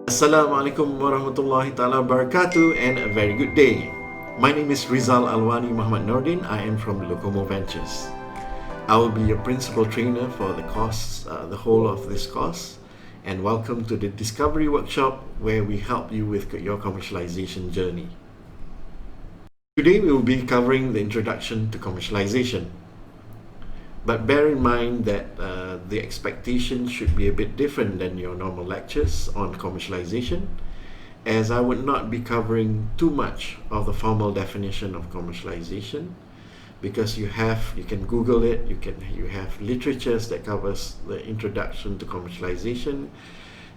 Assalamualaikum warahmatullahi ta'ala wabarakatuh, and a very good day. My name is Rizal Alwani Muhammad Nordin. I am from Locomo Ventures. I will be your principal trainer for the course, the whole of this course, and welcome to the Discovery Workshop where we help you with your commercialization journey. Today we will be covering the introduction to commercialization. But bear in mind that the expectation should be a bit different than your normal lectures on commercialization, as I would not be covering too much of the formal definition of commercialization, because you can Google it, you have literatures that covers the introduction to commercialization.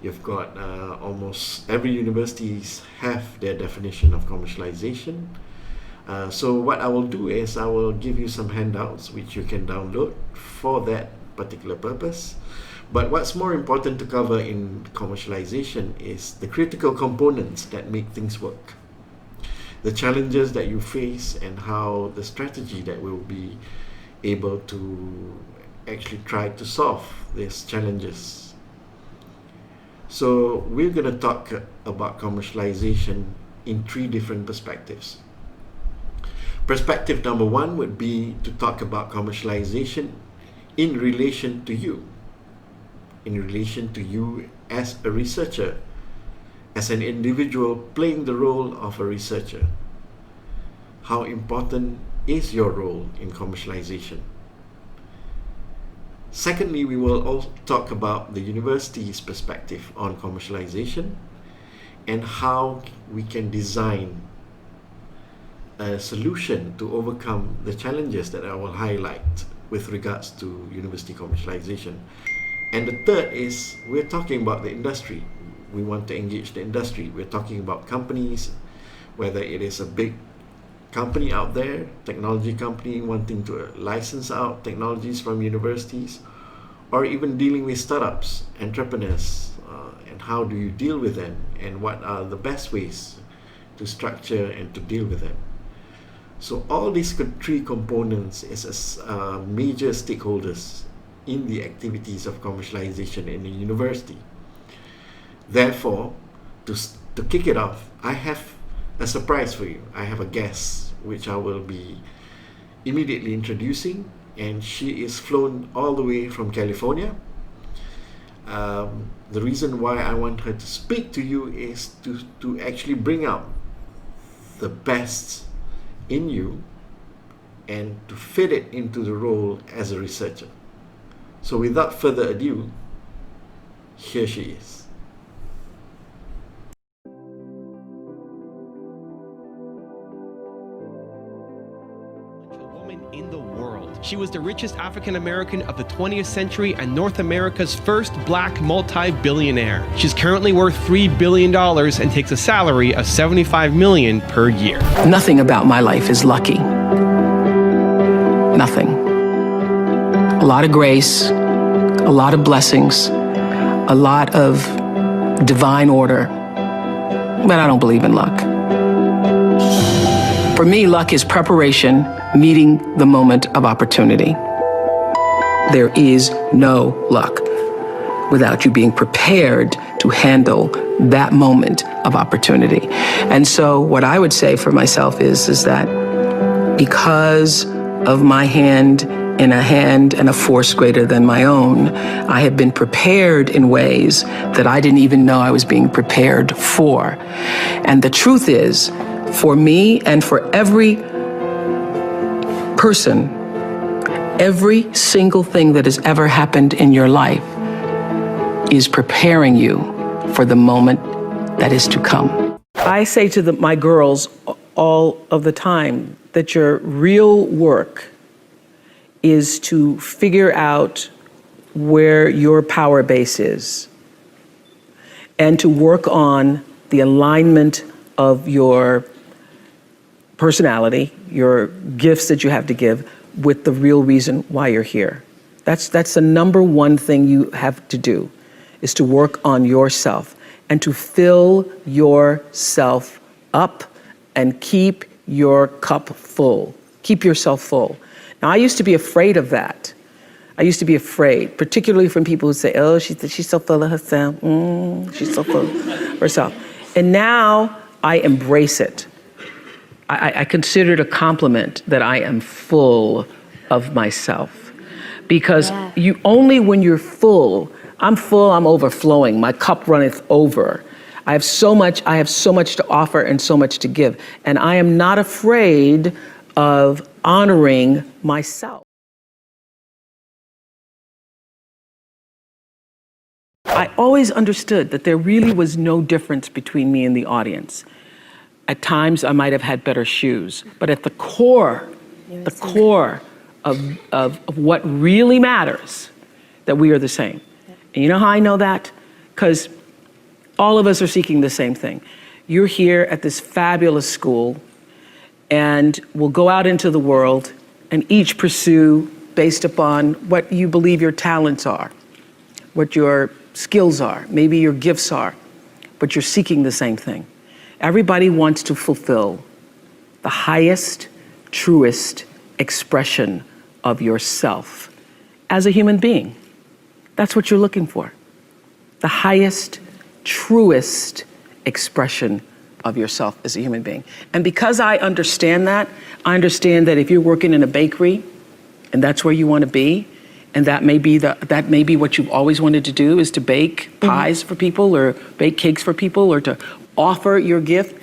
You've got almost every universities have their definition of commercialization. So what I will do is I will give you some handouts which you can download for that particular purpose. But what's more important to cover in commercialization is the critical components that make things work, the challenges that you face, and how the strategy that will be able to actually try to solve these challenges. So we're going to talk about commercialization in three different perspectives. Perspective number one would be to talk about commercialization in relation to you as a researcher, as an individual playing the role of a researcher. How important is your role in commercialization? Secondly, we will also talk about the university's perspective on commercialization and how we can design a solution to overcome the challenges that I will highlight with regards to university commercialization. And the third is we're talking about the industry. We want to engage the industry. We're talking about companies, whether it is a big company out there, technology company wanting to license out technologies from universities, or even dealing with startups, entrepreneurs, and how do you deal with them, and what are the best ways to structure and to deal with them. So all these three components is major stakeholders in the activities of commercialization in a university. Therefore, to kick it off, I have a surprise for you. I have a guest which I will be immediately introducing, and she is flown all the way from California. The reason why I want her to speak to you is to actually bring out the best in you and to fit it into the role as a researcher. So without further ado, here she is. Woman in the world. She was the richest African American of the 20th century and North America's first black multi-billionaire. She's currently worth $3 billion and takes a salary of $75 million per year. Nothing about my life is lucky. Nothing. A lot of grace, a lot of blessings, a lot of divine order, but I don't believe in luck. For me, luck is preparation meeting the moment of opportunity. There is no luck without you being prepared to handle that moment of opportunity. And so what I would say for myself is that because of my hand and a force greater than my own, I have been prepared in ways that I didn't even know I was being prepared for. And the truth is, for me and for every person, every single thing that has ever happened in your life is preparing you for the moment that is to come. I say to my girls all of the time that your real work is to figure out where your power base is and to work on the alignment of your personality, your gifts that you have to give, with the real reason why you're here. That's the number one thing you have to do, is to work on yourself and to fill yourself up and keep your cup full. Keep yourself full. Now, I used to be afraid of that. I used to be afraid, particularly from people who say, oh, she's so full of herself. She's so full of herself. And now I embrace it. I consider it a compliment that I am full of myself. Because you only when you're full, I'm full, I'm overflowing, my cup runneth over. I have so much to offer and so much to give. And I am not afraid of honoring myself. I always understood that there really was no difference between me and the audience. At times I might have had better shoes, but at the core of what really matters, that we are the same. And you know how I know that? Because all of us are seeking the same thing. You're here at this fabulous school, and we'll go out into the world and each pursue based upon what you believe your talents are, what your skills are, maybe your gifts are, but you're seeking the same thing. Everybody wants to fulfill the highest, truest expression of yourself as a human being. That's what you're looking for. The highest, truest expression of yourself as a human being. And because I understand that if you're working in a bakery and that's where you want to be, and that may be what you've always wanted to do, is to bake pies for people or bake cakes for people or to offer your gift,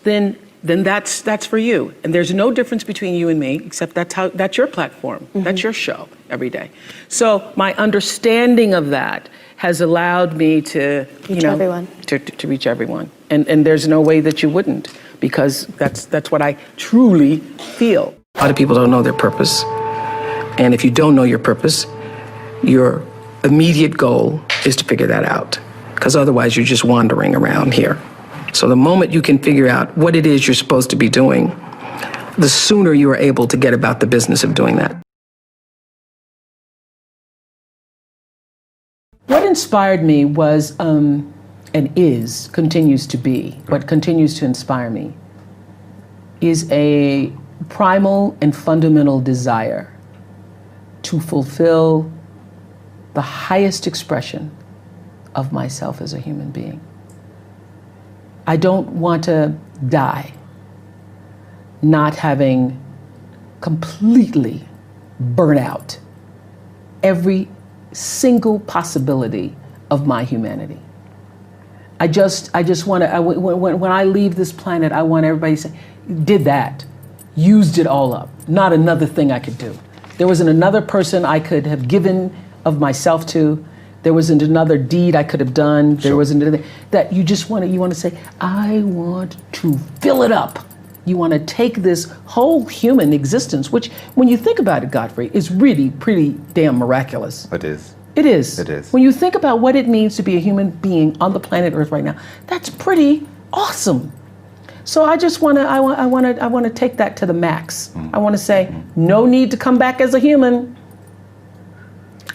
then that's for you. And there's no difference between you and me, except that's your platform. That's your show every day. So my understanding of that has allowed me to reach everyone. To reach everyone. And there's no way that you wouldn't, because that's what I truly feel. A lot of people don't know their purpose. And if you don't know your purpose, your immediate goal is to figure that out, because otherwise you're just wandering around here. So the moment you can figure out what it is you're supposed to be doing, the sooner you are able to get about the business of doing that. What inspired me was, continues to be, what continues to inspire me, is a primal and fundamental desire to fulfill the highest expression of myself as a human being. I don't want to die not having completely burnt out every single possibility of my humanity. I just want to, when I leave this planet, I want everybody to say, did that, used it all up, not another thing I could do. There wasn't another person I could have given of myself to. There wasn't another deed I could have done. There wasn't anything that you want to say, I want to fill it up. You want to take this whole human existence, which when you think about it, Godfrey, is really pretty damn miraculous. It is. It is. It is. When you think about what it means to be a human being on the planet Earth right now, that's pretty awesome. So I just want to take that to the max. I want to say, no need to come back as a human.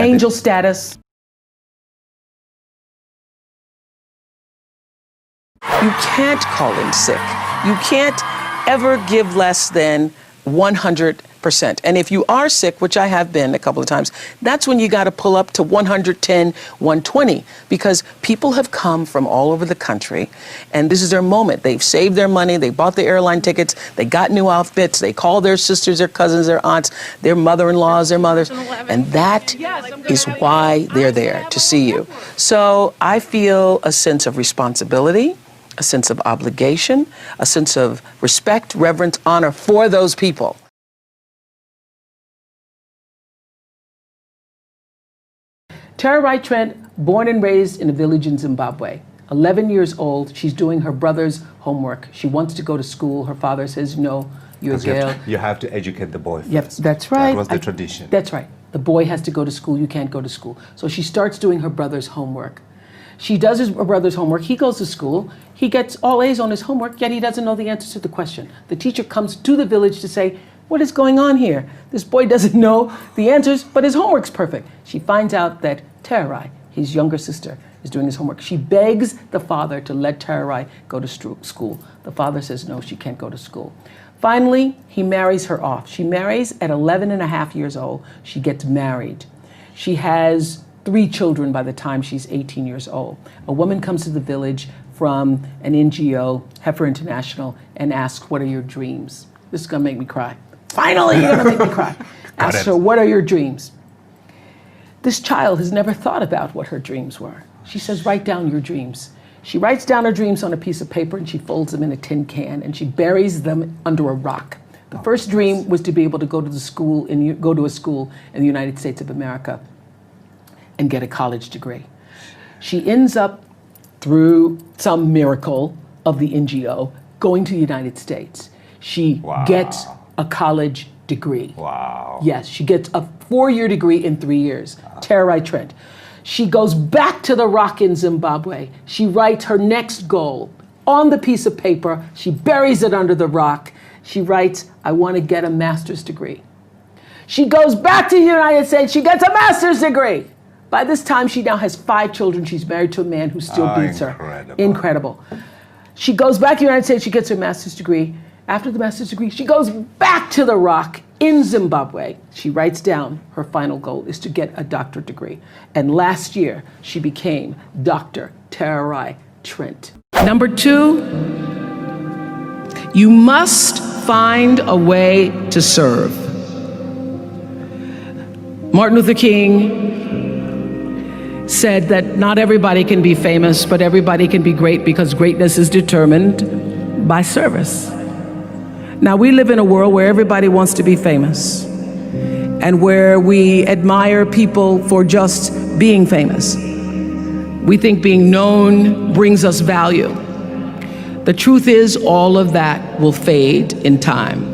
Angel status. You can't call in sick. You can't ever give less than 100%. And if you are sick, which I have been a couple of times, that's when you got to pull up to 110, 120, because people have come from all over the country and this is their moment. They've saved their money, they bought the airline tickets, they got new outfits, they call their sisters, their cousins, their aunts, their mother-in-laws, their mothers, and that is why they're there, to see you. So I feel a sense of responsibility, a sense of obligation, a sense of respect, reverence, honor for those people. Tara Wright Trent, born and raised in a village in Zimbabwe. 11 years old, she's doing her brother's homework. She wants to go to school. Her father says, no, you're a girl. You have to educate the boy first. Yep, that's right. That was the tradition. That's right. The boy has to go to school, you can't go to school. So she starts doing her brother's homework. She does her brother's homework, he goes to school, he gets all A's on his homework, yet he doesn't know the answer to the question. The teacher comes to the village to say, what is going on here? This boy doesn't know the answers, but his homework's perfect. She finds out that Terai, his younger sister, is doing his homework. She begs the father to let Terai go to school. The father says, no, she can't go to school. Finally, he marries her off. She marries at 11 and a half years old. She gets married. She has 3 children by the time she's 18 years old. A woman comes to the village from an NGO, Heifer International, and asks, what are your dreams? This is gonna make me cry. Finally, you're gonna make me cry. Asks her, what are your dreams? This child has never thought about what her dreams were. She says, write down your dreams. She writes down her dreams on a piece of paper and she folds them in a tin can and she buries them under a rock. The first dream was to be able to go to a school in the United States of America and get a college degree. She ends up, through some miracle of the NGO, going to the United States. She gets a college degree. Wow. Yes, she gets a 4-year degree in 3 years. Tara Trent. She goes back to the rock in Zimbabwe. She writes her next goal on the piece of paper. She buries it under the rock. She writes, I want to get a master's degree. She goes back to the United States. She gets a master's degree. By this time, she now has 5 children. She's married to a man who still beats her. Incredible. She goes back to the United States. She gets her master's degree. After the master's degree, she goes back to the rock in Zimbabwe. She writes down her final goal is to get a doctorate degree. And last year, she became Dr. Tara Trent. Number 2, you must find a way to serve. Martin Luther King said that not everybody can be famous, but everybody can be great because greatness is determined by service. Now, we live in a world where everybody wants to be famous and where we admire people for just being famous. We think being known brings us value. The truth is, all of that will fade in time.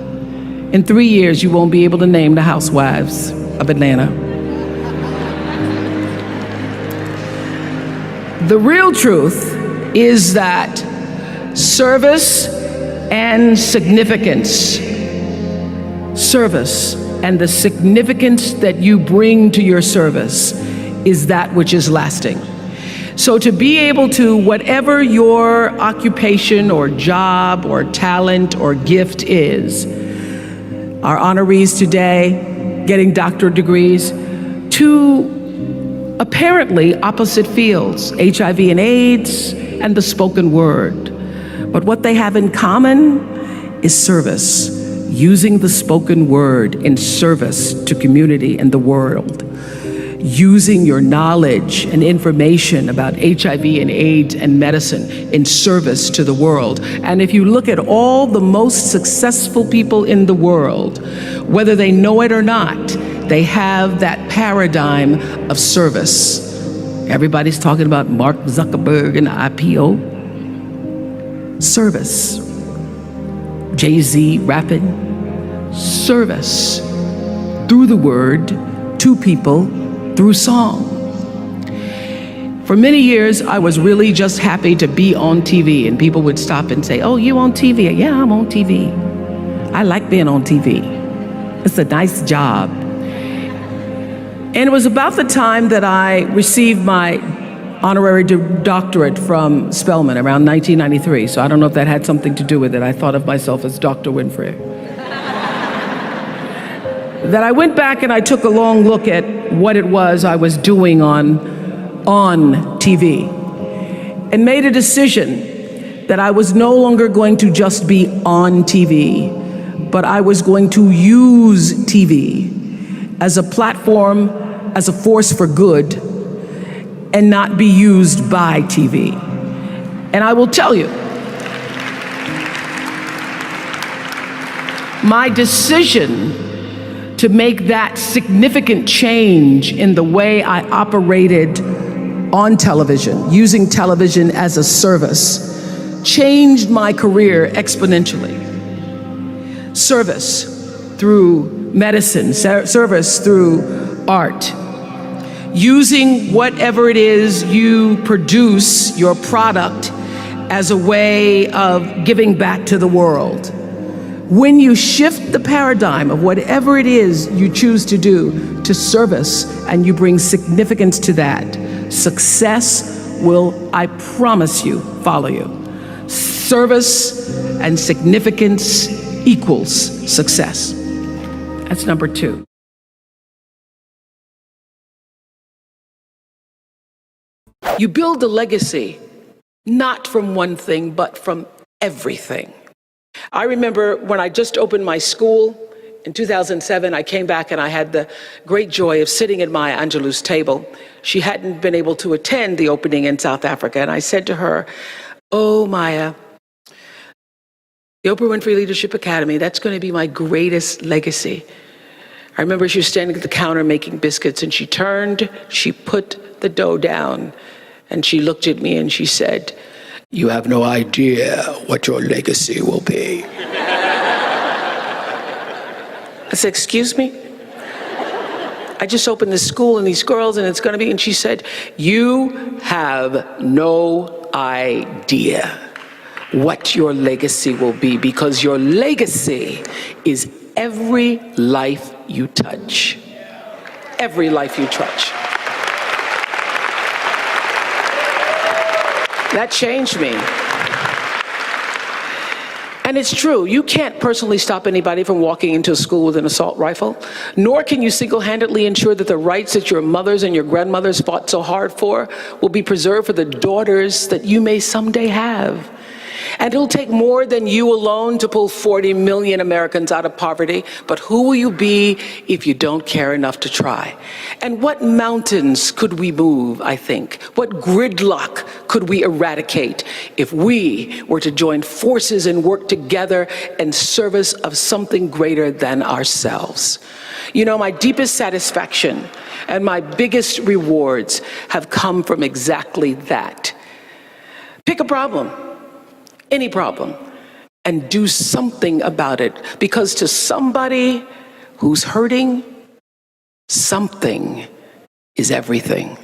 In 3 years, you won't be able to name the housewives of Atlanta. The real truth is that service and significance, service and the significance that you bring to your service is that which is lasting. So to be able to, whatever your occupation or job or talent or gift is, our honorees today getting doctorate degrees, to apparently opposite fields, HIV and AIDS and the spoken word. But what they have in common is service, using the spoken word in service to community and the world, using your knowledge and information about HIV and AIDS and medicine in service to the world. And if you look at all the most successful people in the world, whether they know it or not, they have that paradigm of service. Everybody's talking about Mark Zuckerberg and IPO. Service. Jay-Z rapping. Service. Through the word, to people, through song. For many years, I was really just happy to be on TV, and people would stop and say, oh, you on TV? Yeah, I'm on TV. I like being on TV. It's a nice job. And it was about the time that I received my honorary doctorate from Spelman around 1993. So I don't know if that had something to do with it. I thought of myself as Dr. Winfrey. That I went back and I took a long look at what it was I was doing on TV and made a decision that I was no longer going to just be on TV, but I was going to use TV as a platform, as a force for good, and not be used by TV. And I will tell you, my decision to make that significant change in the way I operated on television, using television as a service, changed my career exponentially. Service through medicine, service through art, using whatever it is you produce, your product, as a way of giving back to the world. When you shift the paradigm of whatever it is you choose to do to service and you bring significance to that, success will, I promise you, follow you. Service and significance equals success. That's number 2. You build a legacy, not from one thing, but from everything. I remember when I just opened my school in 2007, I came back and I had the great joy of sitting at Maya Angelou's table. She hadn't been able to attend the opening in South Africa. And I said to her, "Oh, Maya, the Oprah Winfrey Leadership Academy, that's going to be my greatest legacy." I remember she was standing at the counter making biscuits, and she turned, she put the dough down, and she looked at me and she said, "You have no idea what your legacy will be." I said, "Excuse me? I just opened this school and these girls and it's going to be," and she said, "You have no idea what your legacy will be, because your legacy is every life you touch." Every life you touch. That changed me. And it's true, you can't personally stop anybody from walking into a school with an assault rifle, nor can you single-handedly ensure that the rights that your mothers and your grandmothers fought so hard for will be preserved for the daughters that you may someday have. And it'll take more than you alone to pull 40 million Americans out of poverty, but who will you be if you don't care enough to try? And what mountains could we move, I think? What gridlock could we eradicate if we were to join forces and work together in service of something greater than ourselves? You know, my deepest satisfaction and my biggest rewards have come from exactly that. Pick a problem. Any problem, and do something about it, because to somebody who's hurting, something is everything.